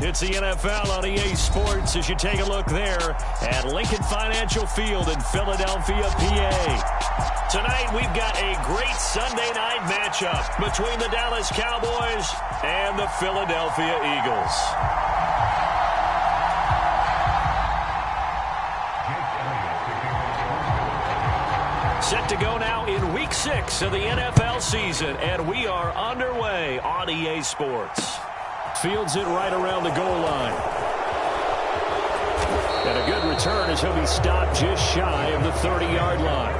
It's the NFL on EA Sports as you take a look there at Lincoln Financial Field in Philadelphia, PA. Tonight, we've got a great Sunday night matchup between the Dallas Cowboys and the Philadelphia Eagles. Set to go now in Week 6 of the NFL season, and we are underway on EA Sports. Fields it right around the goal line. And a good return as he'll be stopped just shy of the 30-yard line.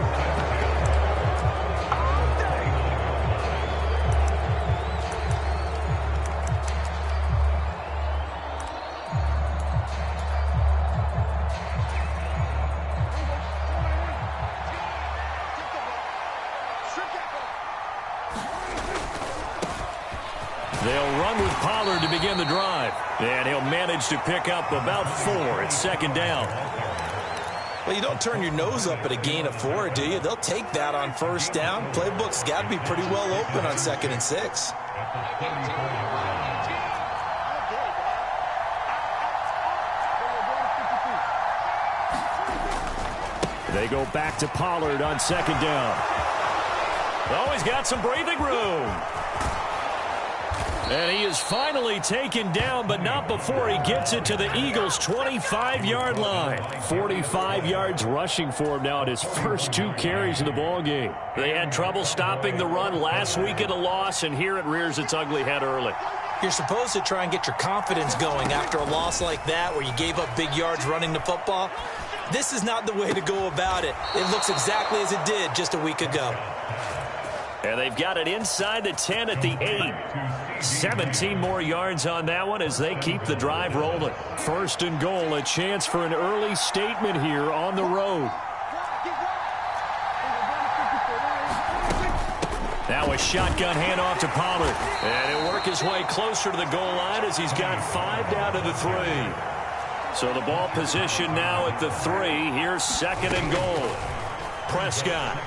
They'll run with Pollard to begin the drive. And he'll manage to pick up about 4 at second down. Well, you don't turn your nose up at a gain of 4, do you? They'll take that on first down. Playbook's got to be pretty well open on 2nd and 6. They go back to Pollard on 2nd down. Oh, he's got some breathing room. And he is finally taken down, but not before he gets it to the Eagles' 25-yard line. 45 yards rushing for him now at his first 2 carries of the ballgame. They had trouble stopping the run last week in a loss, and here it rears its ugly head early. You're supposed to try and get your confidence going after a loss like that where you gave up big yards running the football. This is not the way to go about it. It looks exactly as it did just a week ago. And they've got it inside the 10 at the 8. 17 more yards on that one as they keep the drive rolling. 1st and goal, a chance for an early statement here on the road. Now a shotgun handoff to Pollard. And he'll work his way closer to the goal line as he's got 5 down to the 3. So the ball position now at the 3. Here's 2nd and goal. Prescott.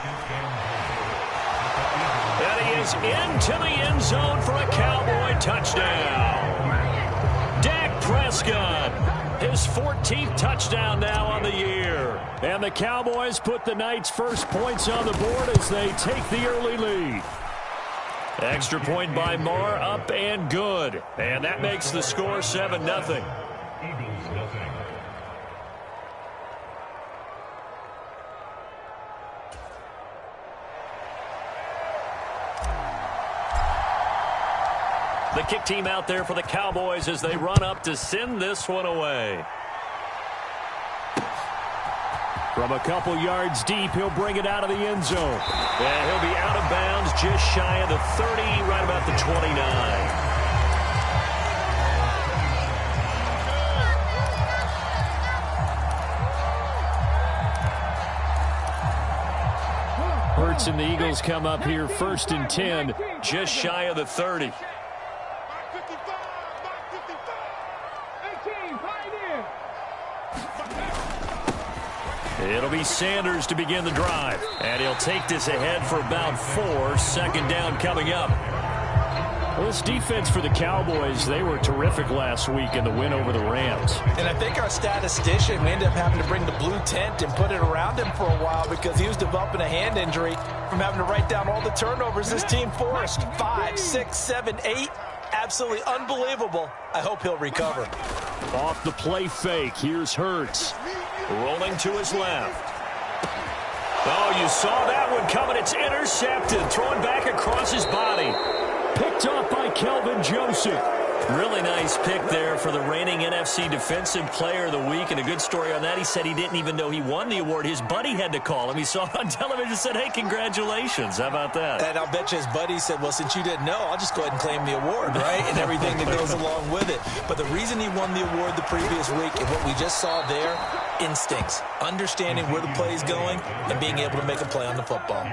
And he is into the end zone for a Cowboy touchdown. Dak Prescott, his 14th touchdown now on the year. And the Cowboys put the night's first points on the board as they take the early lead. Extra point by Marr, up and good. And that makes the score 7-0. The kick team out there for the Cowboys as they run up to send this one away. From a couple yards deep, he'll bring it out of the end zone. And he'll be out of bounds just shy of the 30, right about the 29. Hurts and the Eagles come up here 1st and 10, just shy of the 30. It'll be Sanders to begin the drive. And he'll take this ahead for about 4. 2nd down coming up. Well, this defense for the Cowboys, they were terrific last week in the win over the Rams. And I think our statistician, we ended up having to bring the blue tent and put it around him for a while because he was developing a hand injury from having to write down all the turnovers this team forced. 5, 6, 7, 8. Absolutely unbelievable. I hope he'll recover. Off the play fake. Here's Hurts. Rolling to his left. Oh, you saw that one coming. It's intercepted. Thrown back across his body. Picked off by Kelvin Joseph. Really nice pick there for the reigning NFC Defensive Player of the Week. And a good story on that. He said he didn't even know he won the award. His buddy had to call him. He saw it on television and said, hey, congratulations. How about that? And I'll bet you his buddy said, well, since you didn't know, I'll just go ahead and claim the award, right? And everything that goes along with it. But the reason he won the award the previous week and what we just saw there, instincts, understanding where the play is going and being able to make a play on the football.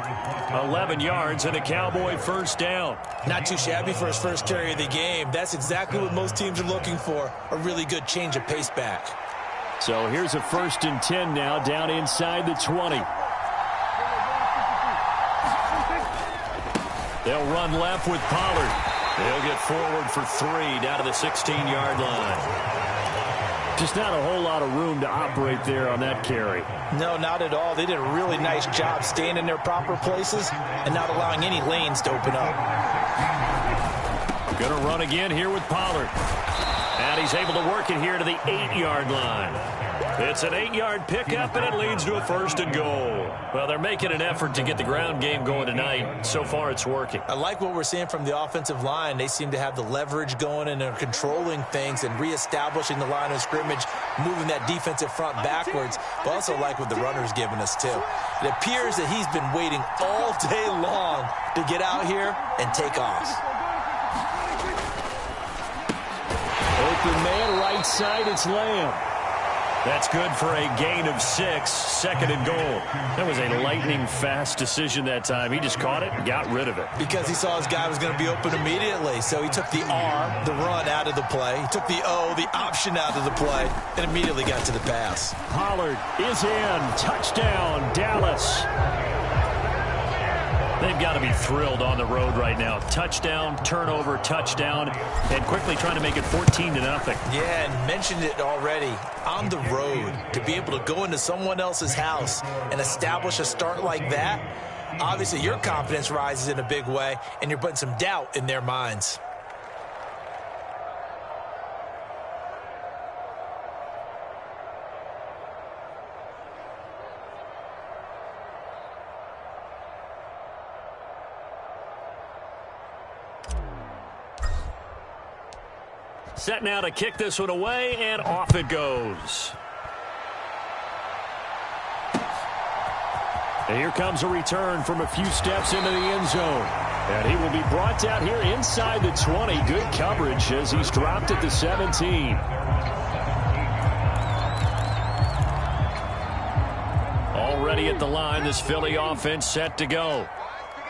11 yards and a Cowboy 1st down. Not too shabby for his first carry of the game. That's exactly what most teams are looking for, a really good change of pace back. So here's a 1st and 10 now down inside the 20. They'll run left with Pollard. They'll get forward for 3 down to the 16-yard line. Just not a whole lot of room to operate there on that carry. No, not at all. They did a really nice job staying in their proper places and not allowing any lanes to open up. Going to run again here with Pollard. And he's able to work it here to the 8-yard line. It's an 8-yard pickup, and it leads to a 1st and goal. Well, they're making an effort to get the ground game going tonight. So far, it's working. I like what we're seeing from the offensive line. They seem to have the leverage going, and they're controlling things and reestablishing the line of scrimmage, moving that defensive front backwards. But also like what the runner's giving us, too. It appears that he's been waiting all day long to get out here and take off. Open man, right side, it's Lamb. That's good for a gain of 6, 2nd and goal. That was a lightning-fast decision that time. He just caught it and got rid of it. Because he saw his guy was going to be open immediately. So he took the R, the run, out of the play. He took the O, the option, out of the play, and immediately got to the pass. Pollard is in. Touchdown, Dallas. They've got to be thrilled on the road right now. Touchdown, turnover, touchdown, and quickly trying to make it 14-0. Yeah, and mentioned it already. On the road, to be able to go into someone else's house and establish a start like that, obviously your confidence rises in a big way, and you're putting some doubt in their minds. Set now to kick this one away, and off it goes. And here comes a return from a few steps into the end zone. And he will be brought down here inside the 20. Good coverage as he's dropped at the 17. Already at the line, this Philly offense set to go.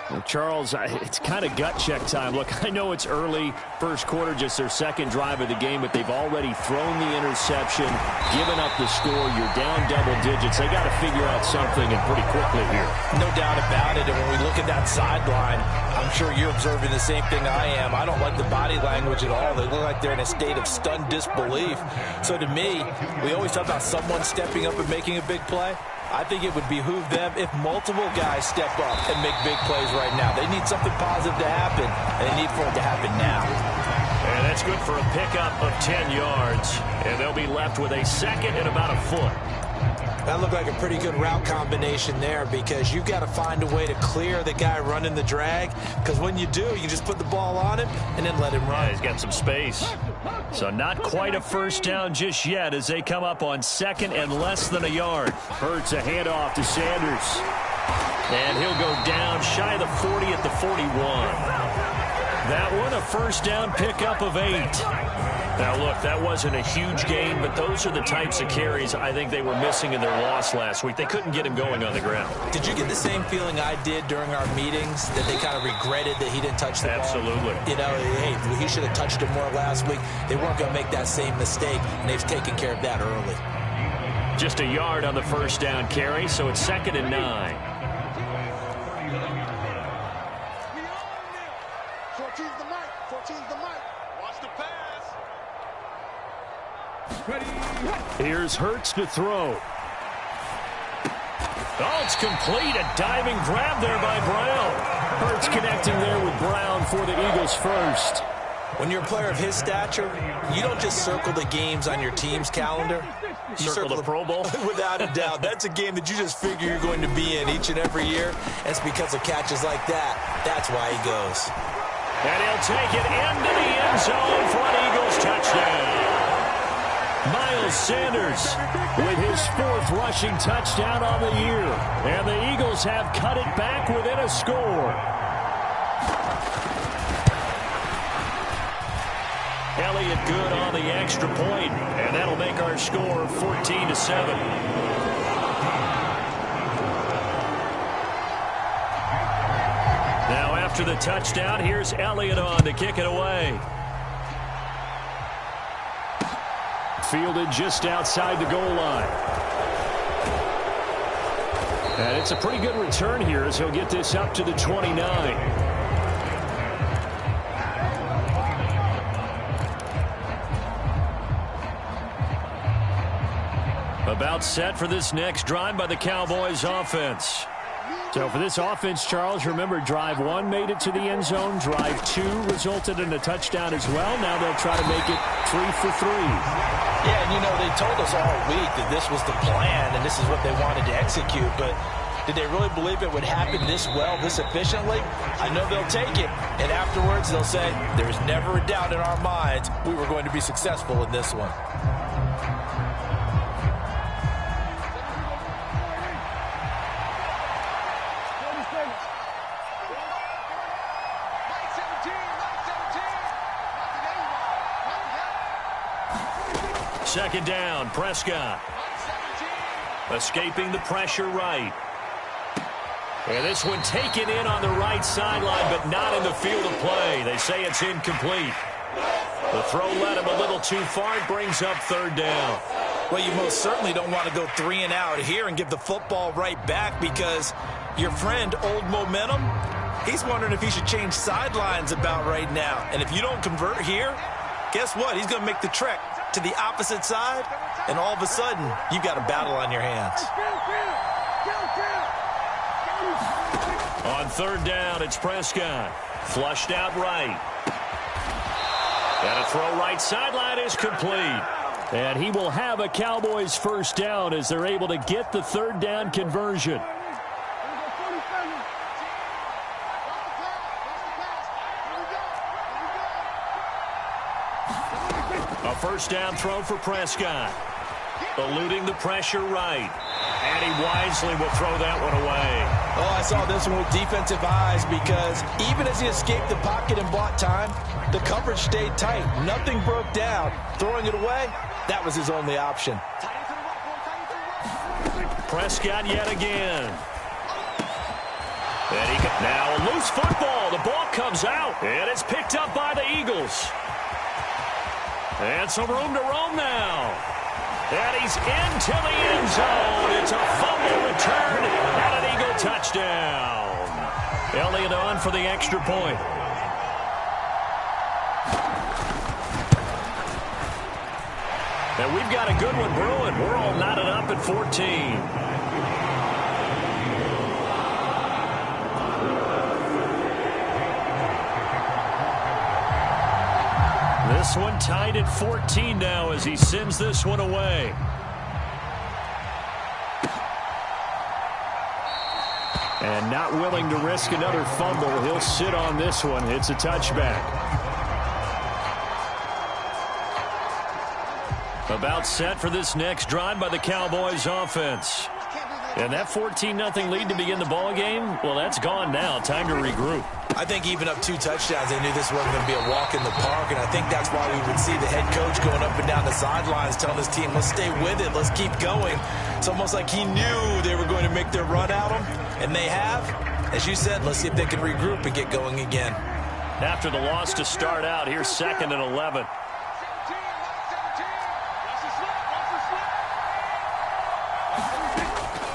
Well, Charles, it's kind of gut check time. Look, I know it's early, first quarter, just their second drive of the game, but they've already thrown the interception, given up the score. You're down double digits. They got to figure out something, and pretty quickly here. No doubt about it. And when we look at that sideline, I'm sure you're observing the same thing I am. I don't like the body language at all. They look like they're in a state of stunned disbelief. So to me, we always talk about someone stepping up and making a big play. I think it would behoove them if multiple guys step up and make big plays right now. They need something positive to happen, and they need for it to happen now. And that's good for a pickup of 10 yards. And they'll be left with a 2nd and about a foot. That looked like a pretty good route combination there, because you've got to find a way to clear the guy running the drag, because when you do, you just put the ball on him and then let him run. Yeah, he's got some space. So not quite a first down just yet as they come up on 2nd and less than a yard. Hurts a handoff to Sanders. And he'll go down shy of the 40 at the 41. That one, a first down pickup of 8. Now, look, that wasn't a huge gain, but those are the types of carries I think they were missing in their loss last week. They couldn't get him going on the ground. Did you get the same feeling I did during our meetings, that they kind of regretted that he didn't touch the ball? Absolutely. You know, hey, he should have touched it more last week. They weren't going to make that same mistake, and they've taken care of that early. Just a yard on the first down carry, so it's 2nd and 9. Here's Hurts to throw. Oh, it's complete. A diving grab there by Brown. Hurts connecting there with Brown for the Eagles first. When you're a player of his stature, you don't just circle the games on your team's calendar. You circle the Pro Bowl? Without a doubt. That's a game that you just figure you're going to be in each and every year. It's because of catches like that. That's why he goes. And he'll take it into the end zone for an Eagles touchdown. Miles Sanders with his 4th rushing touchdown on the year. And the Eagles have cut it back within a score. Elliott good on the extra point, and that'll make our score 14-7. Now after the touchdown, here's Elliott on to kick it away. Fielded just outside the goal line. And it's a pretty good return here as he'll get this up to the 29. About set for this next drive by the Cowboys offense. So for this offense, Charles, remember, drive 1 made it to the end zone. Drive 2 resulted in a touchdown as well. Now they'll try to make it 3 for 3. Yeah, and they told us all week that this was the plan and this is what they wanted to execute. But did they really believe it would happen this well, this efficiently? I know they'll take it. And afterwards, they'll say, there's never a doubt in our minds we were going to be successful in this one. Second down, Prescott. Escaping the pressure right. And this one taken in on the right sideline, but not in the field of play. They say it's incomplete. The throw led him a little too far. It brings up third down. Well, you most certainly don't want to go 3 and out here and give the football right back because your friend, Old Momentum, he's wondering if he should change sidelines about right now. And if you don't convert here, guess what? He's going to make the trek to the opposite side, and all of a sudden, you've got a battle on your hands. On third down, it's Prescott. Flushed out right. And a throw right sideline is complete. And he will have a Cowboys first down as they're able to get the third down conversion. A first down throw for Prescott. Eluding the pressure right. And he wisely will throw that one away. Oh, I saw this one with defensive eyes because even as he escaped the pocket and bought time, the coverage stayed tight. Nothing broke down. Throwing it away, that was his only option. Prescott yet again. And now a loose football. The ball comes out, and it's picked up by the Eagles. And some room to roam now. And he's into the end zone. It's a fumble return and an Eagle touchdown. Elliott on for the extra point. And we've got a good one brewing. We're all knotted up at 14. This one tied at 14 now as he sends this one away. And not willing to risk another fumble. He'll sit on this one. It's a touchback. About set for this next drive by the Cowboys offense. And that 14-0 lead to begin the ball game, well, that's gone now. Time to regroup. I think even up 2 touchdowns, they knew this wasn't going to be a walk in the park, and I think that's why we would see the head coach going up and down the sidelines telling his team, let's stay with it, let's keep going. It's almost like he knew they were going to make their run at him, and they have. As you said, let's see if they can regroup and get going again. After the loss to start out, here's 2nd and 11.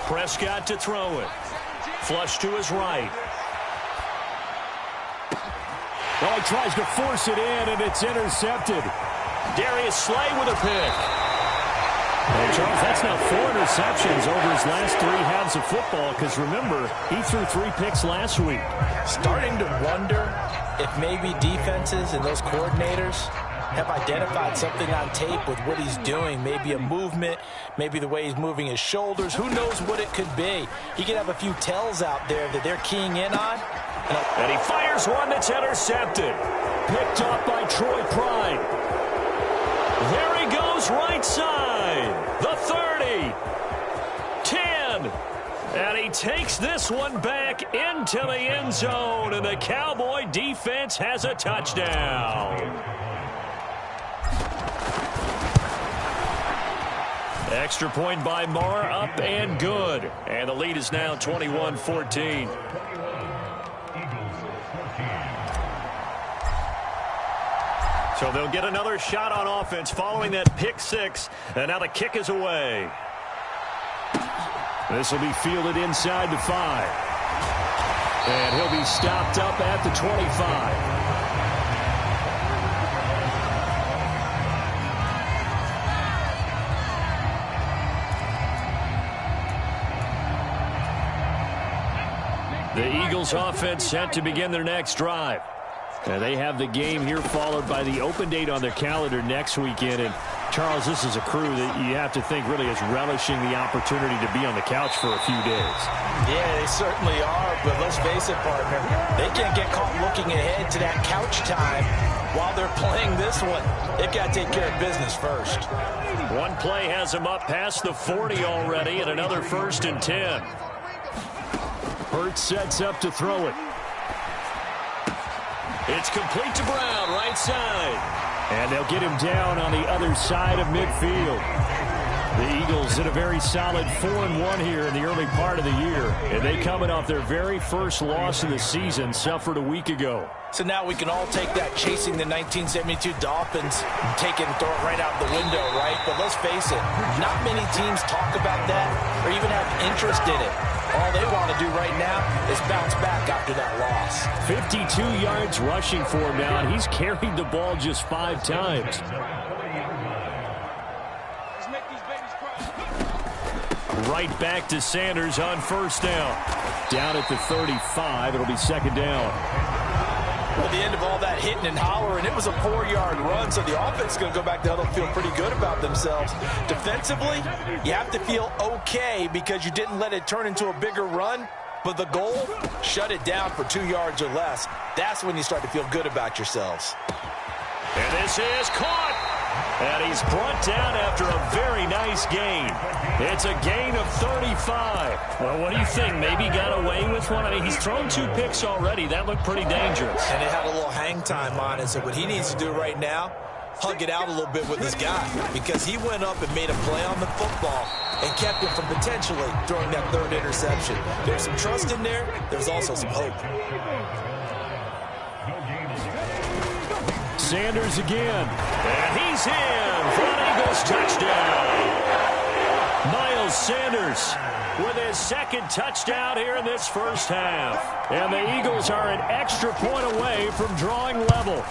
Prescott to throw it. Flush to his right. Well, he tries to force it in, and it's intercepted. Darius Slay with a pick. And Charles, that's now 4 interceptions over his last 3 halves of football, because remember, he threw 3 picks last week. Starting to wonder if maybe defenses and those coordinators have identified something on tape with what he's doing. Maybe a movement, maybe the way he's moving his shoulders. Who knows what it could be? He could have a few tells out there that they're keying in on. And he fires one that's intercepted. Picked up by Troy Pride. There he goes right side. The 30. 10. And he takes this one back into the end zone. And the Cowboy defense has a touchdown. Extra point by Marr, up and good. And the lead is now 21-14. So they'll get another shot on offense following that pick 6. And now the kick is away. This will be fielded inside the 5. And he'll be stopped up at the 25. The Eagles offense set to begin their next drive. And they have the game here followed by the open date on their calendar next weekend. And Charles, this is a crew that you have to think really is relishing the opportunity to be on the couch for a few days. Yeah, they certainly are, but let's face it, partner, they can't get caught looking ahead to that couch time while they're playing this one. They've got to take care of business first. One play has him up past the 40 already, and another 1st and 10. Hurts sets up to throw it. It's complete to Brown, right side. And they'll get him down on the other side of midfield. The Eagles in a very solid 4-1 here in the early part of the year. And they coming off their very first loss of the season, suffered a week ago. So now we can all take that chasing the 1972 Dolphins, take it and throw it right out the window, right? But let's face it, not many teams talk about that or even have interest in it. All they want to do right now is bounce back after that loss. 52 yards rushing for him now, and he's carried the ball just 5 times. Right back to Sanders on 1st down. Down at the 35, it'll be 2nd down. Well, the end of all that hitting and hollering, it was a 4-yard run, so the offense is going to go back there and feel pretty good about themselves. Defensively, you have to feel okay because you didn't let it turn into a bigger run, but the goal, shut it down for 2 yards or less. That's when you start to feel good about yourselves. And this is caught. And he's brought down after a very nice gain. It's a gain of 35. Well, what do you think? Maybe got away with one? I mean, he's thrown 2 picks already. That looked pretty dangerous. And it had a little hang time on it. So what he needs to do right now, hug it out a little bit with his guy. Because he went up and made a play on the football and kept him from potentially throwing that 3rd interception. There's some trust in there. There's also some hope. Sanders again. And he's in for an Eagles touchdown. Miles Sanders with his 2nd touchdown here in this first half. And the Eagles are an extra point away from drawing level.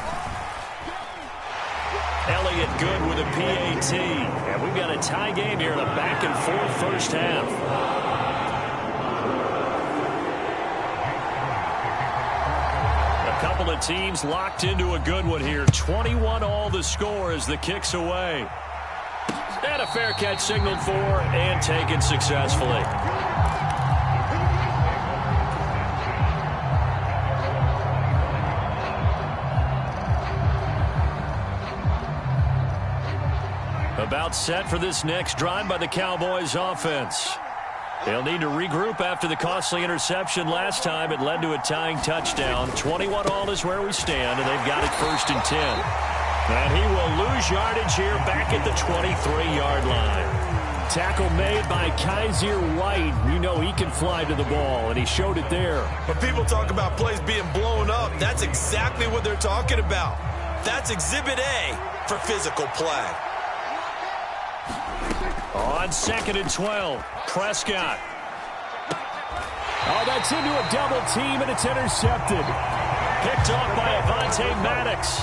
Elliott good with a PAT. And we've got a tie game here in a back-and-forth first half. Couple of teams locked into a good one here. 21 all the score as the kick's away. And a fair catch signaled for and taken successfully. About set for this next drive by the Cowboys offense. They'll need to regroup after the costly interception last time. It led to a tying touchdown. 21 all is where we stand, and they've got it 1st and 10. And he will lose yardage here back at the 23-yard line. Tackle made by Kaiser White. You know he can fly to the ball, and he showed it there. When people talk about plays being blown up, that's exactly what they're talking about. That's Exhibit A for physical play. On 2nd and 12, Prescott. Oh, that's into a double team, and it's intercepted. Picked off by Avonte Maddox.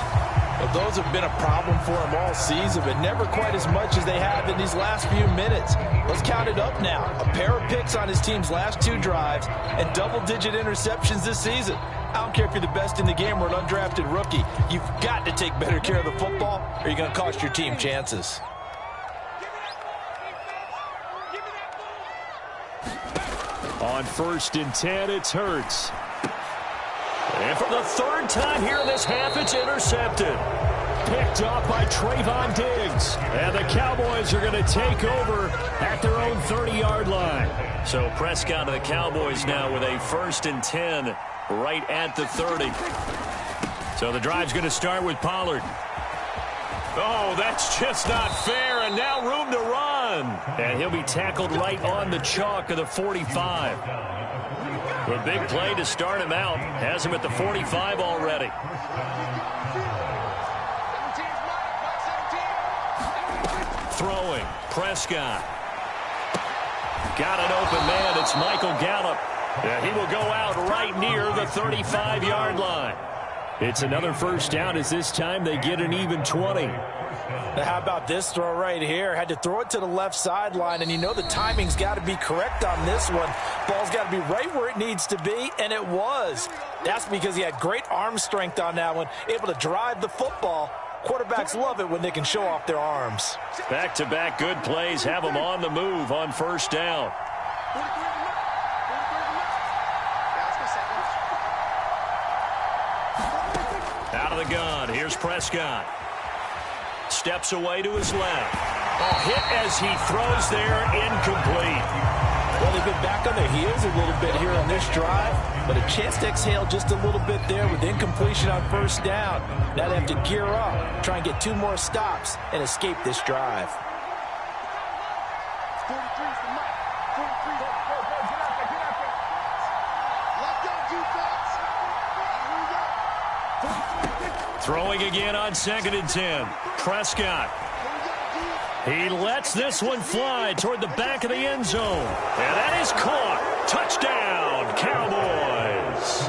Well, those have been a problem for him all season, but never quite as much as they have in these last few minutes. Let's count it up now. A pair of picks on his team's last 2 drives and double-digit interceptions this season. I don't care if you're the best in the game or an undrafted rookie. You've got to take better care of the football or you're going to cost your team chances. On 1st and 10, it's Hurts. And for the 3rd time here in this half, it's intercepted. Picked off by Trayvon Diggs. And the Cowboys are going to take over at their own 30-yard line. So Prescott of the Cowboys now with a 1st and 10 right at the 30. So the drive's going to start with Pollard. Oh, that's just not fair, and now room to run. And he'll be tackled right on the chalk of the 45. A big play to start him out. Has him at the 45 already. Throwing, Prescott. Got an open man. It's Michael Gallup. And he will go out right near the 35-yard line. It's another 1st down as this time they get an even 20. Now, how about this throw right here? Had to throw it to the left sideline, and you know the timing's got to be correct on this one. Ball's got to be right where it needs to be, and it was. That's because he had great arm strength on that one, able to drive the football. Quarterbacks love it when they can show off their arms. Back-to-back good plays have them on the move on first down. Out of the gun, here's Prescott. Steps away to his left. Hit as he throws there, incomplete. Well, they've been back on their heels a little bit here on this drive, but a chance to exhale just a little bit there with incompletion on first down. Now they have to gear up, try and get 2 more stops, and escape this drive. Throwing again on 2nd and 10. Prescott. He lets this one fly toward the back of the end zone. And that is caught. Touchdown, Cowboys.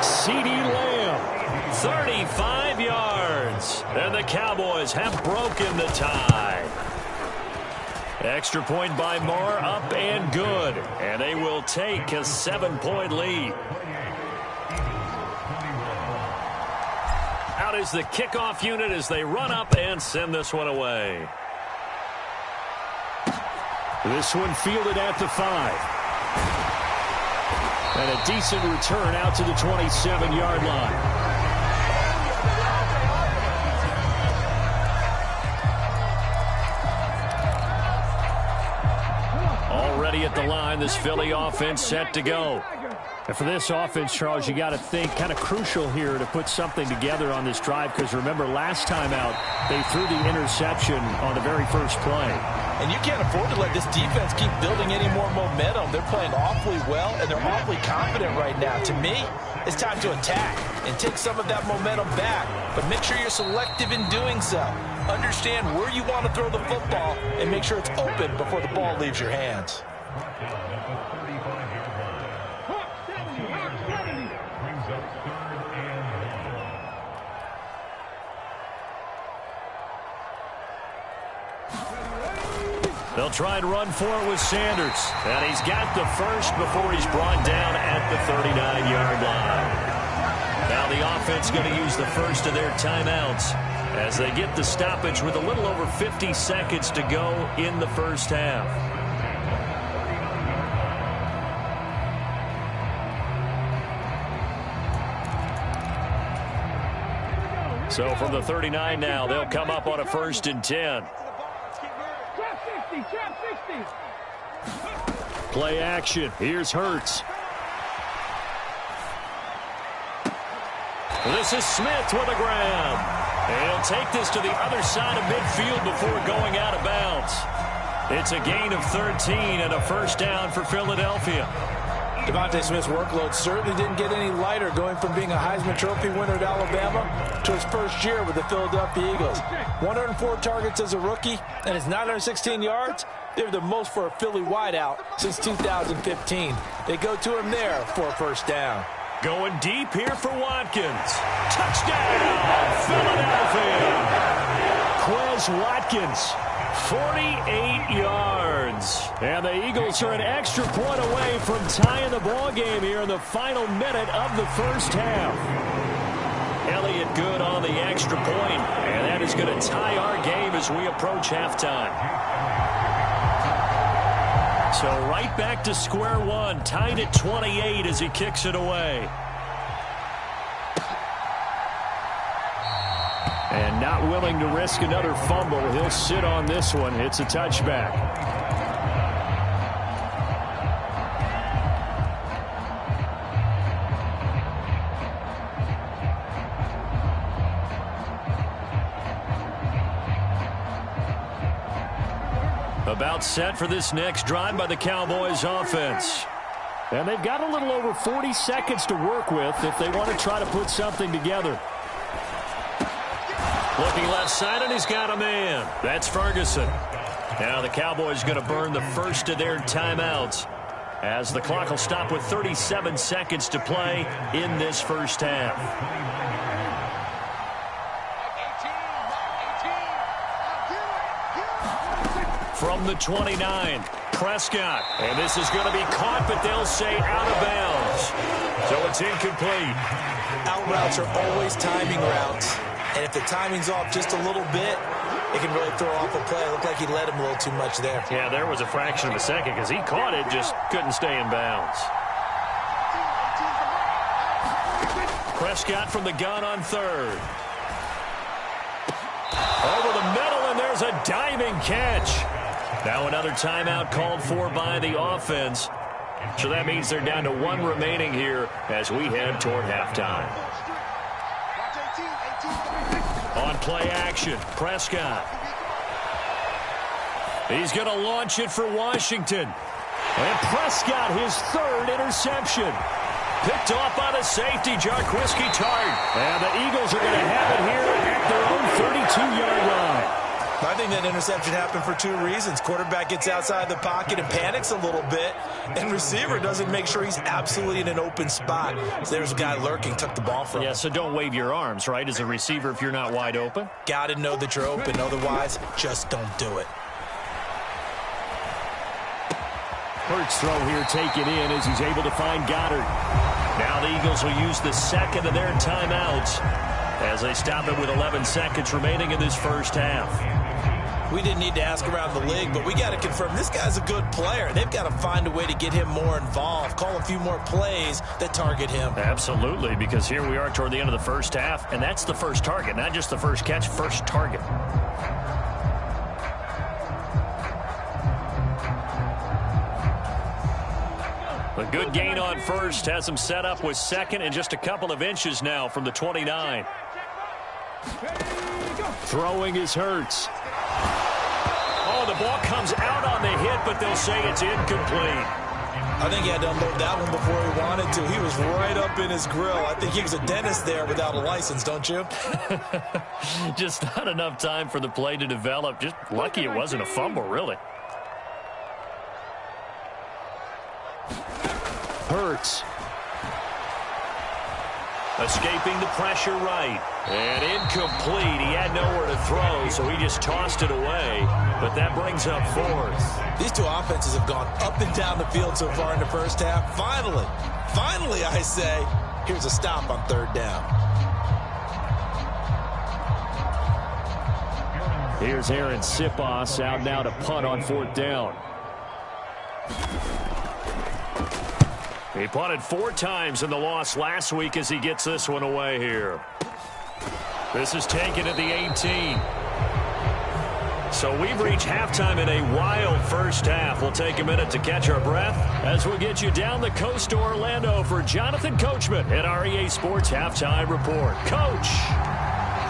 CeeDee Lamb, 35 yards. And the Cowboys have broken the tie. Extra point by Moore, up and good. And they will take a 7-point lead. Out is the kickoff unit as they run up and send this one away. This one fielded at the 5. And a decent return out to the 27-yard line. Already at the line, this Philly offense set to go. And for this offense, Charles, you got to think kind of crucial here to put something together on this drive, because remember last time out they threw the interception on the very first play. And you can't afford to let this defense keep building any more momentum. They're playing awfully well, and they're awfully confident right now. To me, it's time to attack and take some of that momentum back. But make sure you're selective in doing so. Understand where you want to throw the football and make sure it's open before the ball leaves your hands. They'll try and run for it with Sanders. And he's got the first before he's brought down at the 39-yard line. Now the offense going to use the first of their timeouts as they get the stoppage with a little over 50 seconds to go in the first half. So from the 39 now, they'll come up on a 1st and 10. Play action. Here's Hurts. This is Smith with a grab. He'll take this to the other side of midfield before going out of bounds. It's a gain of 13 and a first down for Philadelphia. DeVonta Smith's workload certainly didn't get any lighter, going from being a Heisman Trophy winner at Alabama to his first year with the Philadelphia Eagles. 104 targets as a rookie, and his 916 yards, they're the most for a Philly wideout since 2015. They go to him there for a first down. Going deep here for Watkins. Touchdown, Philadelphia. Quez Watkins, 48 yards. And the Eagles are an extra point away from tying the ball game here in the final minute of the first half. Elliott good on the extra point, and that is going to tie our game as we approach halftime. So right back to square one, tied at 28 as he kicks it away. And not willing to risk another fumble. He'll sit on this one. It's a touchback. About set for this next drive by the Cowboys offense. And they've got a little over 40 seconds to work with if they want to try to put something together. Looking left side, and he's got a man. That's Ferguson. Now the Cowboys going to burn the first of their timeouts as the clock will stop with 37 seconds to play in this first half. from the 29. Prescott. And this is going to be caught, but they'll say out of bounds. So it's incomplete. Out routes are always timing routes. And if the timing's off just a little bit, it can really throw off a play. It looked like he led him a little too much there. Yeah, there was a fraction of a second because he caught it, just couldn't stay in bounds. Prescott from the gun on third. Over the middle, and there's a diving catch. Now another timeout called for by the offense. So that means they're down to one remaining here as we head toward halftime. On play action, Prescott. He's going to launch it for Washington. And Prescott, his third interception. Picked off by the safety, Jarquiski Tartt. And the Eagles are going to have it here at their own 32-yard line. I think that interception happened for two reasons. Quarterback gets outside the pocket and panics a little bit, and receiver doesn't make sure he's absolutely in an open spot. So there's a guy lurking, took the ball from him. Yeah, so don't wave your arms, right, as a receiver if you're not wide open. Got to know that you're open. Otherwise, just don't do it. Hurts throw here taken in as he's able to find Goddard. Now the Eagles will use the second of their timeouts as they stop it with 11 seconds remaining in this first half. We didn't need to ask around the league, but we got to confirm this guy's a good player. They've got to find a way to get him more involved, call a few more plays that target him. Absolutely, because here we are toward the end of the first half, and that's the first target, not just the first catch, first target. A good gain on first has him set up with second and just a couple of inches now from the 29. Throwing is Hurts. Oh, the ball comes out on the hit, but they'll say it's incomplete. I think he had to unload that one before he wanted to. He was right up in his grill. I think he was a dentist there without a license, don't you? Just not enough time for the play to develop. Just lucky it wasn't a fumble, really. Hurts. Escaping the pressure right. And incomplete. He had nowhere to throw, so he just tossed it away. But that brings up fourth. These two offenses have gone up and down the field so far in the first half. Finally, I say, here's a stop on third down. Here's Aaron Sipos out now to punt on fourth down. He punted 4 times in the loss last week as he gets this one away here. This is taken at the 18. So we've reached halftime in a wild first half. We'll take a minute to catch our breath as we get you down the coast to Orlando for Jonathan Coachman at our EA Sports Halftime Report. Coach!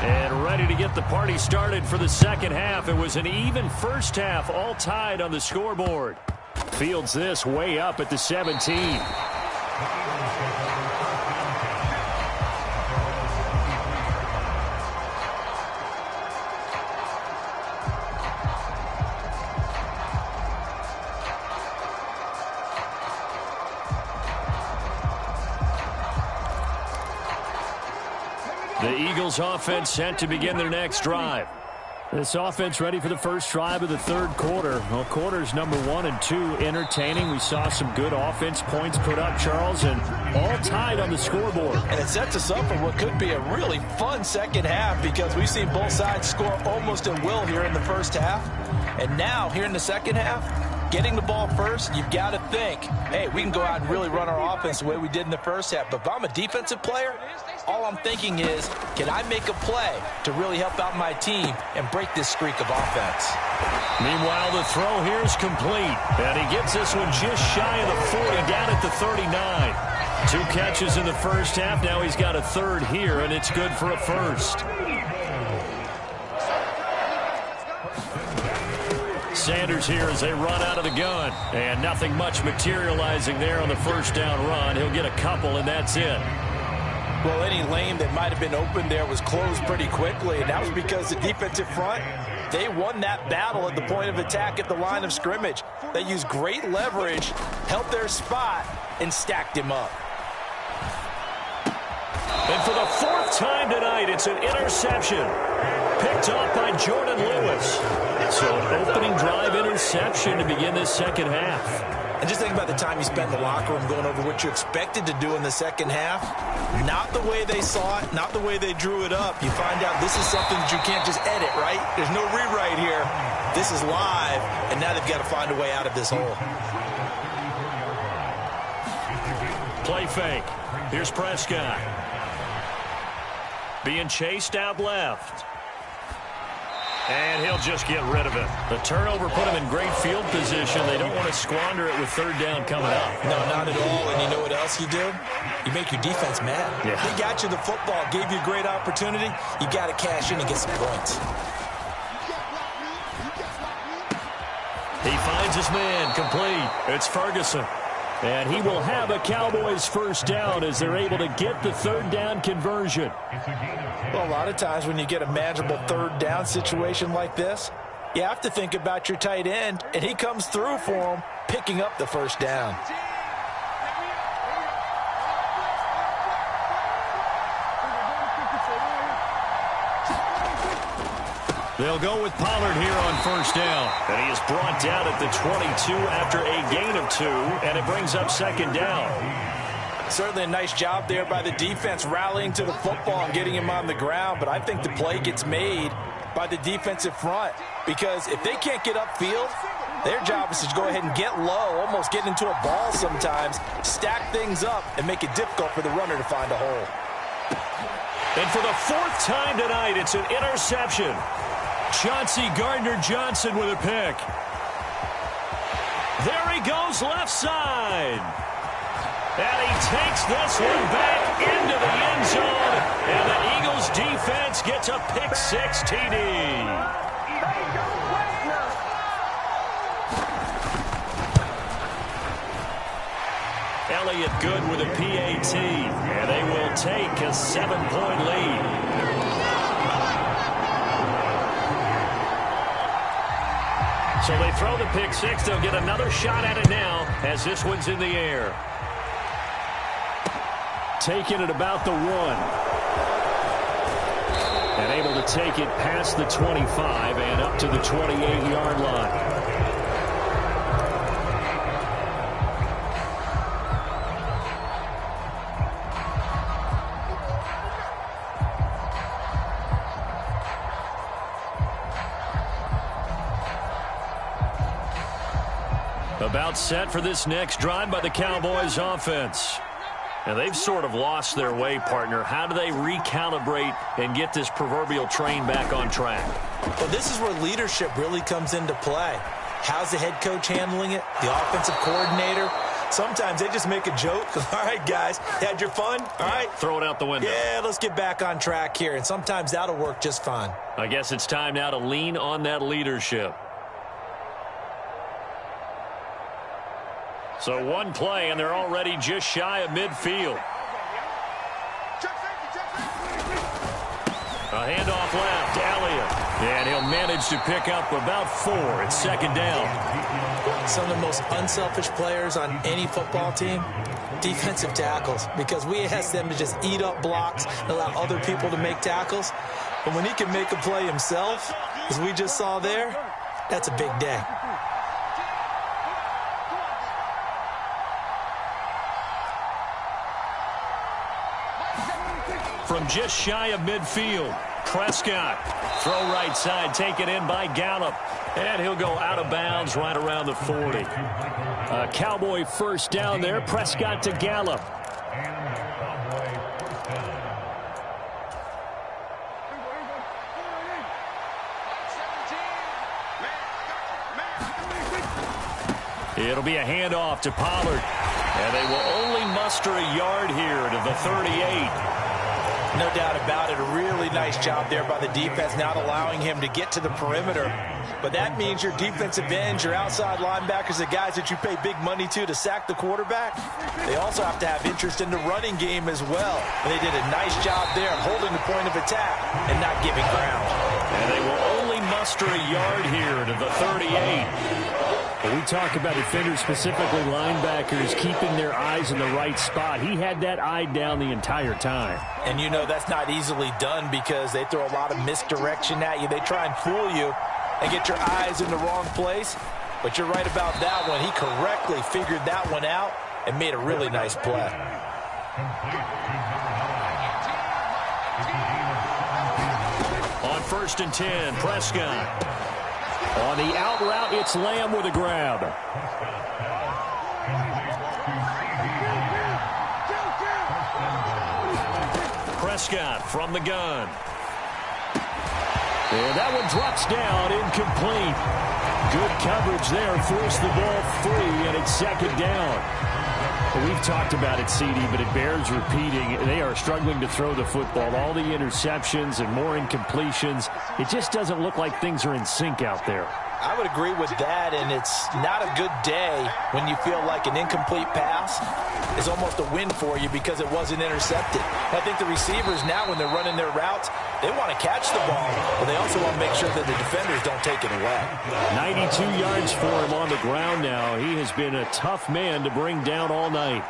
And ready to get the party started for the second half. It was an even first half, all tied on the scoreboard. Fields this way up at the 17. The Eagles offense set to begin their next drive. This offense ready for the first drive of the third quarter. Well, quarters number 1 and 2 entertaining. We saw some good offense points put up, Charles, and all tied on the scoreboard. And it sets us up for what could be a really fun second half because we've seen both sides score almost at will here in the first half. And now, here in the second half, getting the ball first, you've got to think, hey, we can go out and really run our offense the way we did in the first half. But if I'm a defensive player, all I'm thinking is, can I make a play to really help out my team and break this streak of offense? Meanwhile, the throw here is complete. And he gets this one just shy of the 40, down at the 39. 2 catches in the first half. Now he's got a third here, and it's good for a first. Sanders here as they run out of the gun. And nothing much materializing there on the first down run. He'll get a couple, and that's it. Well, any lane that might have been open there was closed pretty quickly, and that was because the defensive front, they won that battle at the point of attack at the line of scrimmage. They used great leverage, held their spot, and stacked him up. And And for the fourth time tonight, it's an interception. Picked off by Jordan Lewis. So an opening drive interception to begin this second half. And just think about the time you spent in the locker room going over what you expected to do in the second half. Not the way they saw it, not the way they drew it up. You find out this is something that you can't just edit, right? There's no rewrite here. This is live, and now they've got to find a way out of this hole. Play fake. Here's Prescott. Being chased out left. And he'll just get rid of it. The turnover put him in great field position. They don't want to squander it with third down coming up. No, not at all. And you know what else you do? You make your defense mad. Yeah. They got you the football, gave you a great opportunity. You got to cash in and get some points. He finds his man complete. It's Ferguson. And he will have a Cowboys first down as they're able to get the third down conversion. Well, a lot of times when you get a manageable third down situation like this, you have to think about your tight end, and he comes through for him, picking up the first down. They'll go with Pollard here on first down. And he is brought down at the 22 after a gain of 2, and it brings up second down. Certainly a nice job there by the defense rallying to the football and getting him on the ground, but I think the play gets made by the defensive front because if they can't get upfield, their job is to go ahead and get low, almost get into a ball sometimes, stack things up, and make it difficult for the runner to find a hole. And for the fourth time tonight, it's an interception. Chauncey Gardner-Johnson with a pick. There he goes left side. And he takes this one back into the end zone. And the Eagles defense gets a pick-6 TD. Elliott Good with a PAT. And they will take a 7-point lead. So they throw the pick-6. They'll get another shot at it now as this one's in the air. Taking it about the 1. And able to take it past the 25 and up to the 28-yard line. About set for this next drive by the Cowboys offense. And they've sort of lost their way, partner. How do they recalibrate and get this proverbial train back on track? Well, this is where leadership really comes into play. How's the head coach handling it? The offensive coordinator? Sometimes they just make a joke. All right, guys, had your fun? All right. Throw it out the window. Yeah, let's get back on track here. And sometimes that'll work just fine. I guess it's time now to lean on that leadership. So one play, and they're already just shy of midfield. A handoff left, Elliott. And he'll manage to pick up about 4. It's second down. Some of the most unselfish players on any football team, defensive tackles, because we ask them to just eat up blocks and allow other people to make tackles. But when he can make a play himself, as we just saw there, that's a big day. From just shy of midfield, Prescott. Throw right side, taken in by Gallup. And he'll go out of bounds right around the 40. A Cowboy first down there. Prescott to Gallup. It'll be a handoff to Pollard. And they will only muster a yard here to the 38. No doubt about it. A really nice job there by the defense, not allowing him to get to the perimeter. But that means your defensive ends, your outside linebackers, the guys that you pay big money to sack the quarterback, they also have to have interest in the running game as well. And they did a nice job there of holding the point of attack and not giving ground. And they will only muster a yard here to the 38. When we talk about defenders, specifically linebackers, keeping their eyes in the right spot, he had that eye down the entire time. And you know that's not easily done because they throw a lot of misdirection at you. They try and fool you and get your eyes in the wrong place. But you're right about that one. He correctly figured that one out and made a really nice play. On 1st and 10, Prescott. On the out route, it's Lamb with a grab. Prescott from the gun. And that one drops down, incomplete. Good coverage there, forced the ball free, and it's 2nd down. Well, we've talked about it, CD, but it bears repeating. They are struggling to throw the football. All the interceptions and more incompletions. It just doesn't look like things are in sync out there. I would agree with that, and it's not a good day when you feel like an incomplete pass is almost a win for you because it wasn't intercepted. I think the receivers now, when they're running their routes, they want to catch the ball, but they also want to make sure that the defenders don't take it away. 92 yards for him on the ground now. He has been a tough man to bring down all night.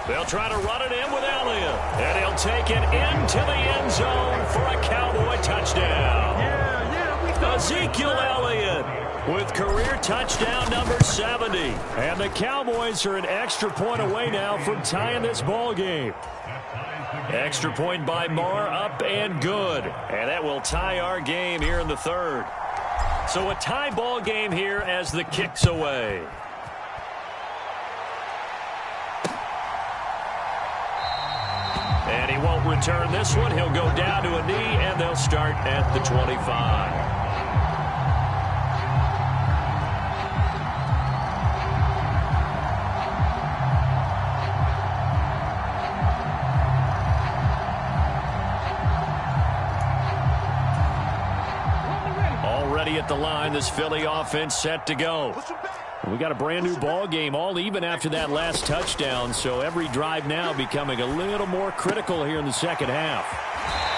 They'll try to run it in with Elliott. And he'll take it into the end zone for a Cowboy touchdown. Ezekiel Elliott with career touchdown number 70. And the Cowboys are an extra point away now from tying this ball game. Extra point by Marr, up and good. And that will tie our game here in the 3rd. So a tie ball game here as the kick's away. And he won't return this one. He'll go down to a knee, and they'll start at the 25. Already at the line, this Philly offense set to go. We got a brand new ball game, all even after that last touchdown, so every drive now becoming a little more critical here in the 2nd half.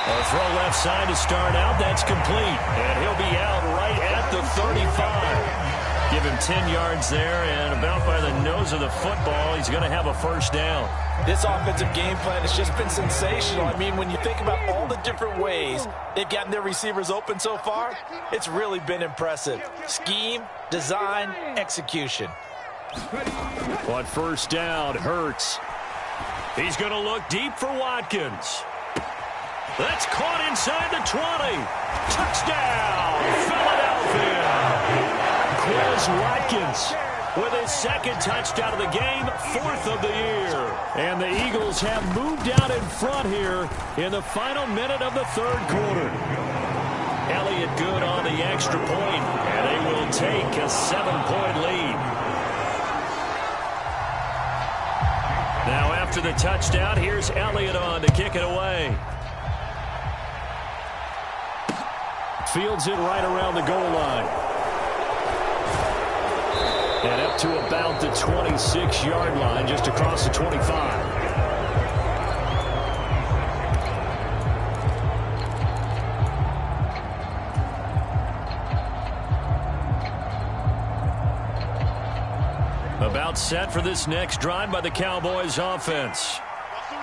A throw left side to start out, that's complete, and he'll be out right at the 35. Give him 10 yards there, and about by the nose of the football, he's going to have a 1st down. This offensive game plan has just been sensational. I mean, when you think about all the different ways they've gotten their receivers open so far, it's really been impressive. Scheme, design, execution. On 1st down, Hurts. He's going to look deep for Watkins. That's caught inside the 20. Touchdown, Philadelphia. Quez Watkins with his 2nd touchdown of the game, 4th of the year. And the Eagles have moved out in front here in the final minute of the 3rd quarter. Elliott good on the extra point, and they will take a 7-point lead. Now after the touchdown, here's Elliott on to kick it away. Fields it right around the goal line. And up to about the 26-yard line, just across the 25. About set for this next drive by the Cowboys offense.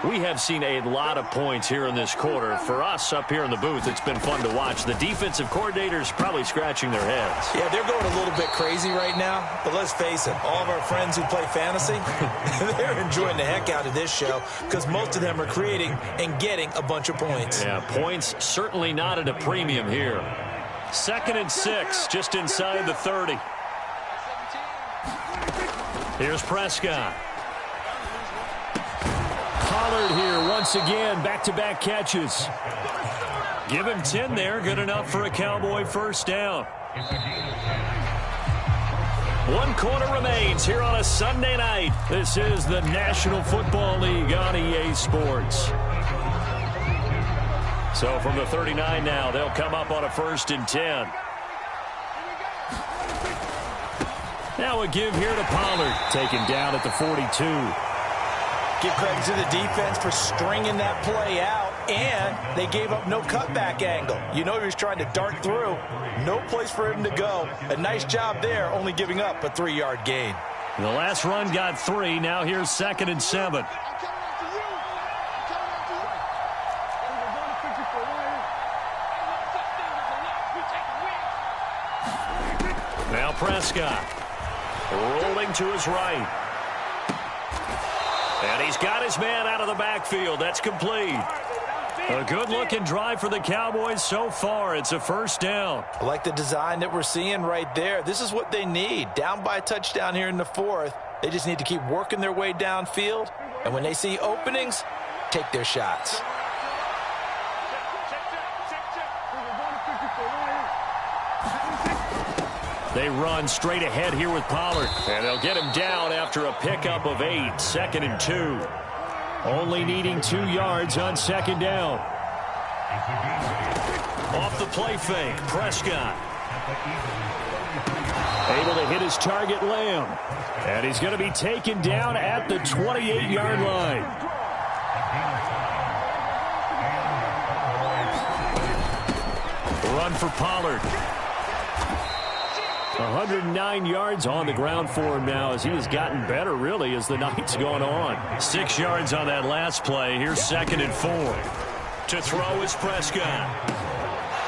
We have seen a lot of points here in this quarter. For us up here in the booth, it's been fun to watch. The defensive coordinators probably scratching their heads. Yeah, they're going a little bit crazy right now. But let's face it, all of our friends who play fantasy, they're enjoying the heck out of this show because most of them are creating and getting a bunch of points. Yeah, points certainly not at a premium here. 2nd and 6, just inside the 30. Here's Prescott. Pollard here once again, back-to-back catches. Give him 10 there, good enough for a Cowboy 1st down. 1 quarter remains here on a Sunday night. This is the National Football League on EA Sports. So from the 39 now, they'll come up on a 1st and 10. Now a give here to Pollard, taken down at the 42. Give credit to the defense for stringing that play out. And they gave up no cutback angle. You know he was trying to dart through. No place for him to go. A nice job there, only giving up a 3-yard gain. The last run got 3. Now here's 2nd and 7. Now Prescott rolling to his right. And he's got his man out of the backfield. That's complete. A good-looking drive for the Cowboys so far. It's a first down. I like the design that we're seeing right there. This is what they need. Down by a touchdown here in the 4th. They just need to keep working their way downfield. And when they see openings, take their shots. They run straight ahead here with Pollard. And they'll get him down after a pickup of 8. 2nd and 2. Only needing 2 yards on 2nd down. Off the play fake, Prescott. Able to hit his target, Lamb. And he's going to be taken down at the 28-yard line. Run for Pollard. 109 yards on the ground for him now as he has gotten better, really, as the night's gone on. 6 yards on that last play. Here's 2nd and 4. To throw is Prescott.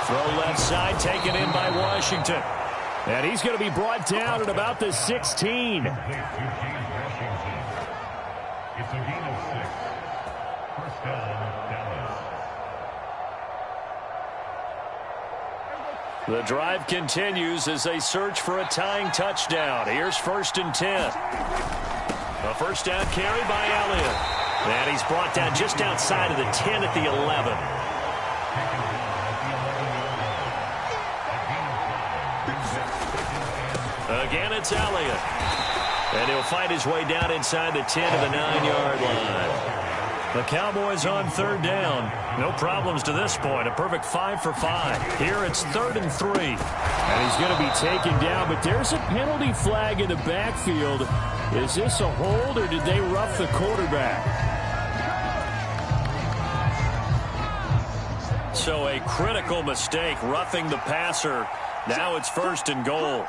Throw left side, taken in by Washington. And he's going to be brought down at about the 16. It's a gain of 6. First down, Dallas. The drive continues as they search for a tying touchdown. Here's 1st and 10. A first down carry by Elliott. And he's brought down just outside of the 10 at the 11. Again, it's Elliott. And he'll fight his way down inside the 10 to the 9-yard line. The Cowboys on 3rd down. No problems to this point. A perfect 5 for 5. Here it's 3rd and 3. And he's going to be taken down, but there's a penalty flag in the backfield. Is this a hold or did they rough the quarterback? So a critical mistake, roughing the passer. Now it's 1st and goal.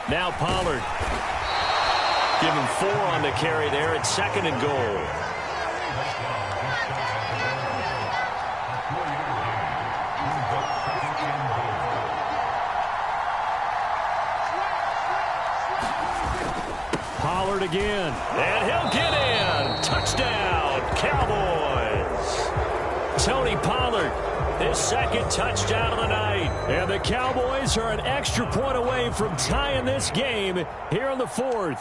Now Pollard. Give him 4 on the carry there. It's 2nd and goal. Pollard again. And he'll get in. Touchdown, Cowboys. Tony Pollard, his 2nd touchdown of the night. And the Cowboys are an extra point away from tying this game here in the 4th.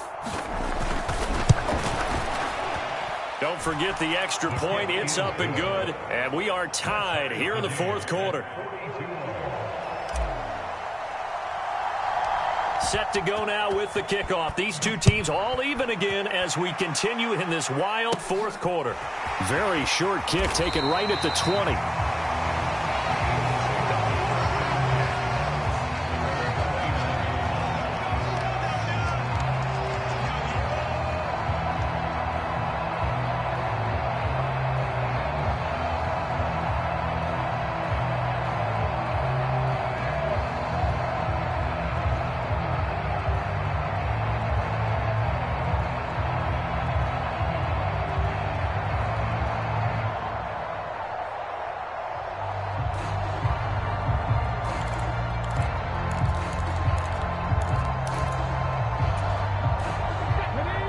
Don't forget the extra point. It's up and good. And we are tied here in the 4th quarter. Set to go now with the kickoff. These two teams all even again as we continue in this wild 4th quarter. Very short kick taken right at the 20.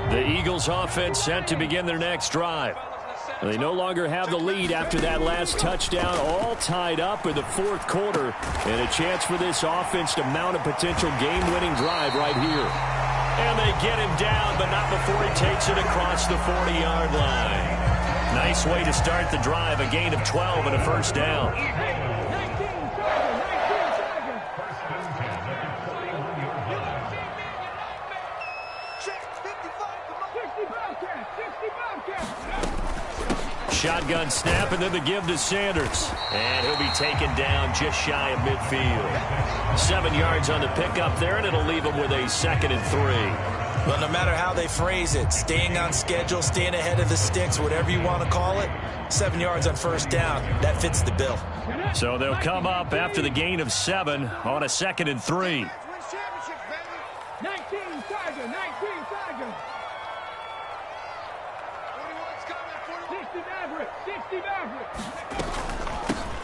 The Eagles offense set to begin their next drive. They no longer have the lead after that last touchdown, all tied up in the 4th quarter, and a chance for this offense to mount a potential game-winning drive right here. And they get him down, but not before he takes it across the 40-yard line. Nice way to start the drive, a gain of 12 and a first down. Shotgun snap, and then the give to Sanders. And he'll be taken down just shy of midfield. 7 yards on the pickup there, and it'll leave him with a 2nd and 3. Well, no matter how they phrase it, staying on schedule, staying ahead of the sticks, whatever you want to call it, 7 yards on first down, that fits the bill. So they'll come up after the gain of 7 on a 2nd and 3. 19 Tiger, 19 Tiger. 41's coming, 60 Maverick, 60 Maverick.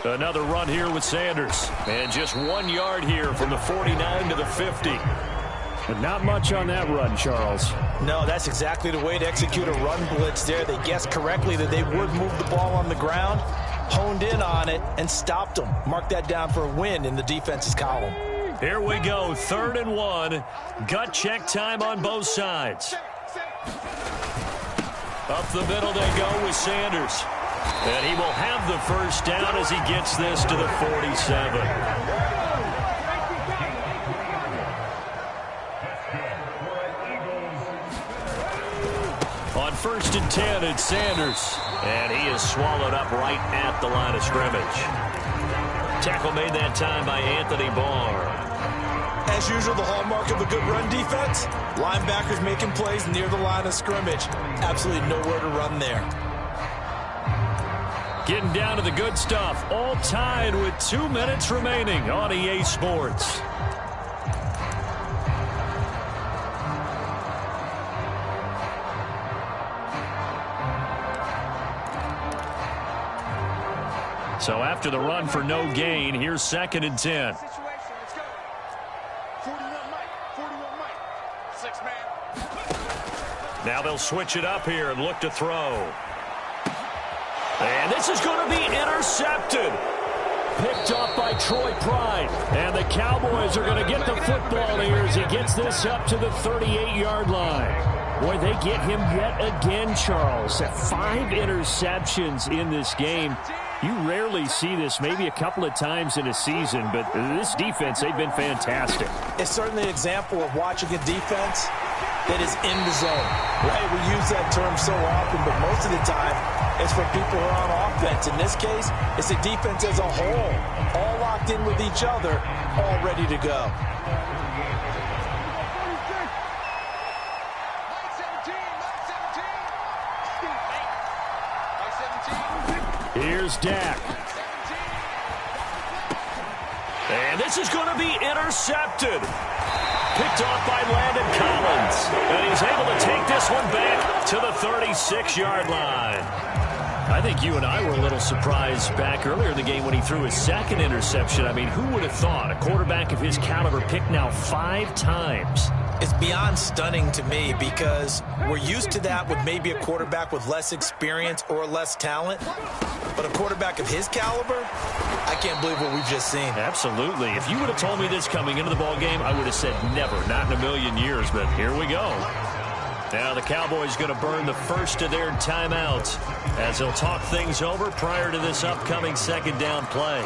Another run here with Sanders. And just 1 yard here from the 49 to the 50. But not much on that run, Charles. No, that's exactly the way to execute a run blitz there. They guessed correctly that they would move the ball on the ground, honed in on it, and stopped them. Mark that down for a win in the defense's column. Here we go, 3rd and 1. Gut check time on both sides. Up the middle they go with Sanders. And he will have the first down as he gets this to the 47. On 1st and 10, it's Sanders. And he is swallowed up right at the line of scrimmage. Tackle made that time by Anthony Barr. As usual, the hallmark of a good run defense, linebackers making plays near the line of scrimmage. Absolutely nowhere to run there. Getting down to the good stuff. All tied with 2 minutes remaining on EA Sports. So after the run for no gain, here's 2nd and 10. 41 Mike, 41 Mike. 6 man. Now they'll switch it up here and look to throw. And this is going to be intercepted. Picked off by Troy Pride. And the Cowboys are going to get the football here as he gets this up to the 38-yard line. Boy, they get him yet again, Charles. 5 interceptions in this game. You rarely see this, maybe a couple of times in a season, but this defense, they've been fantastic. It's certainly an example of watching a defense that is in the zone, right? We use that term so often, but most of the time it's for people who are on offense. In this case, it's a defense as a whole, all locked in with each other, all ready to go. Here's Dak. And this is going to be intercepted. Picked off by Landon Collins. And he's able to take this one back to the 36-yard line. I think you and I were a little surprised back earlier in the game when he threw his 2nd interception. I mean, who would have thought a quarterback of his caliber picked now 5 times? It's beyond stunning to me because we're used to that with maybe a quarterback with less experience or less talent. But a quarterback of his caliber, I can't believe what we've just seen. Absolutely. If you would have told me this coming into the ball game, I would have said never, not in a million years. But here we go. Now the Cowboys going to burn the first of their timeouts as they'll talk things over prior to this upcoming 2nd down play.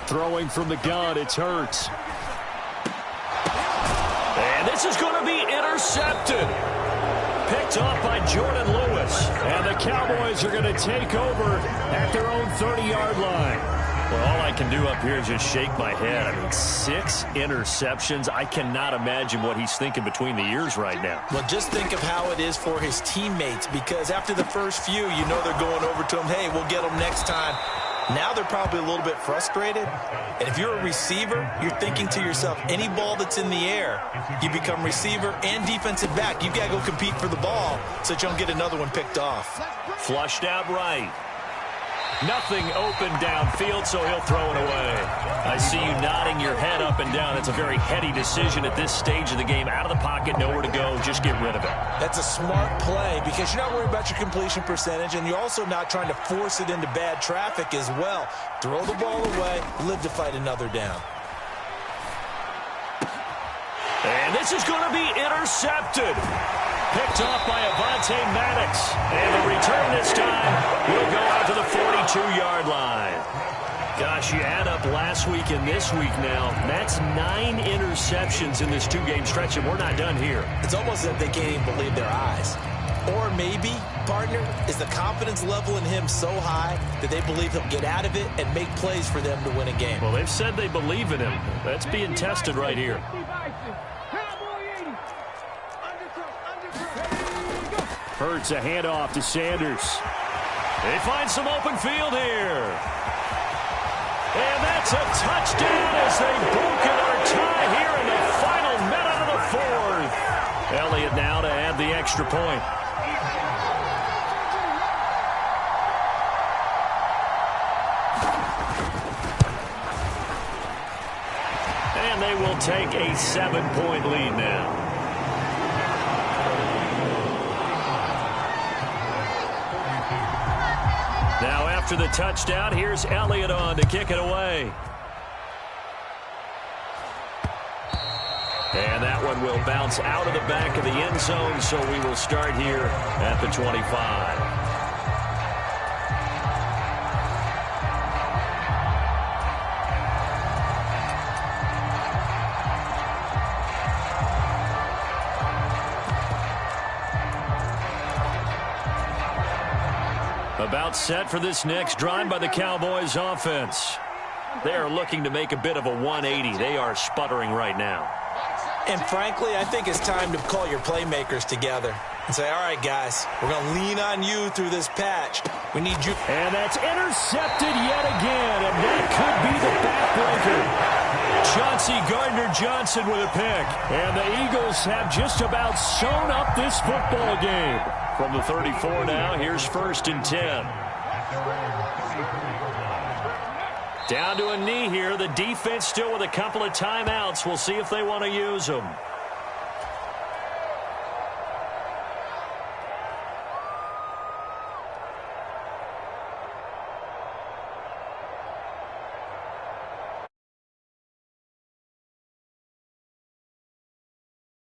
Throwing from the gun, it's Hurts. And this is going to be intercepted. Picked off by Jordan Lewis. And the Cowboys are going to take over at their own 30-yard line. Well, all I can do up here is just shake my head. I mean, 6 interceptions. I cannot imagine what he's thinking between the ears right now. Well, just think of how it is for his teammates, because after the first few, you know they're going over to him, hey, we'll get them next time. Now they're probably a little bit frustrated. And if you're a receiver, you're thinking to yourself, any ball that's in the air, you become receiver and defensive back. You've got to go compete for the ball so that you don't get another one picked off. Flushed out right. Nothing open downfield, so he'll throw it away. I see you nodding your head up and down. It's a very heady decision at this stage of the game. Out of the pocket, nowhere to go. Just get rid of it. That's a smart play because you're not worried about your completion percentage, and you're also not trying to force it into bad traffic as well. Throw the ball away, live to fight another down. And this is going to be intercepted. Picked off by Avonte Maddox. And the return this time will go out to the 42-yard line. Gosh, you add up last week and this week now. That's 9 interceptions in this 2-game stretch, and we're not done here. It's almost as if they can't even believe their eyes. Or maybe, partner, is the confidence level in him so high that they believe he'll get out of it and make plays for them to win a game. Well, they've said they believe in him. That's being tested right here. Hurts a handoff to Sanders. They find some open field here. And that's a touchdown as they broken our tie here in the final minute of the fourth. Elliott now to add the extra point. And they will take a 7-point lead now. Now after the touchdown, here's Elliott on to kick it away. And that one will bounce out of the back of the end zone, so we will start here at the 25. About set for this next drive by the Cowboys offense. They are looking to make a bit of a 180. They are sputtering right now. And frankly, I think it's time to call your playmakers together and say, all right, guys, we're going to lean on you through this patch. We need you. And that's intercepted yet again, and that could be the backbreaker. Chauncey Gardner-Johnson with a pick. And the Eagles have just about sewn up this football game. From the 34 now, here's 1st and 10. Down to a knee here. The defense still with a couple of timeouts. We'll see if they want to use them.